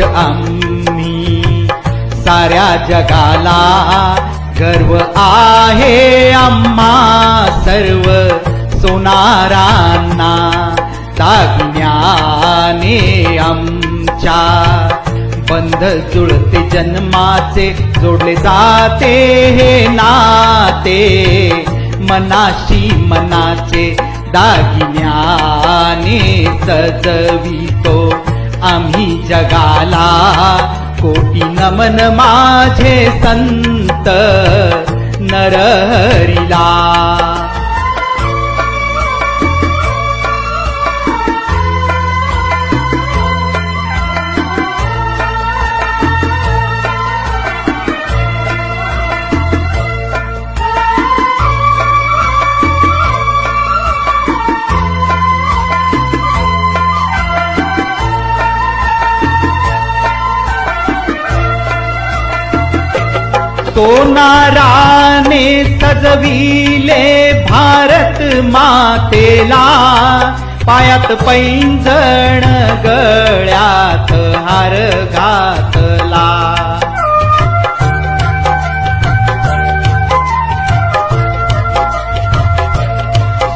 आम्ही साऱ्या जगाला गर्व आहे आम्हा सर्व सोनारांना दागिन्याने आमच्या बंध जुळते जन्माचे जोडले जाते हे नाते मनाशी मनाचे दागिन्याने सजवितो आम्ही जगाला कोटी नमन माझे संत नरहरीला सोनाराने सजविले भारत मातेला पायात पैंजण गळ्यात हार घातला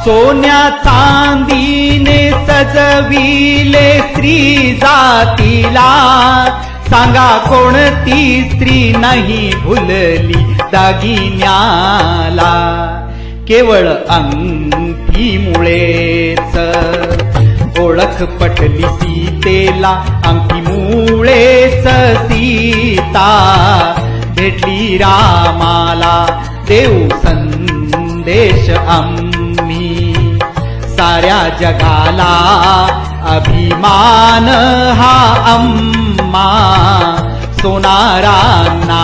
सोन्या चांदीने सजविले स्त्री जातीला सांगा कोणती स्त्री नाही भुलली दागिन्याला केवळ अंगठीमुळेच ओळख पटली सीतेला अंगठीमुळेच सीता भेटली रामाला देऊ संदेश आम्ही साऱ्या जगाला अभिमान हा आम्हा सोनारांना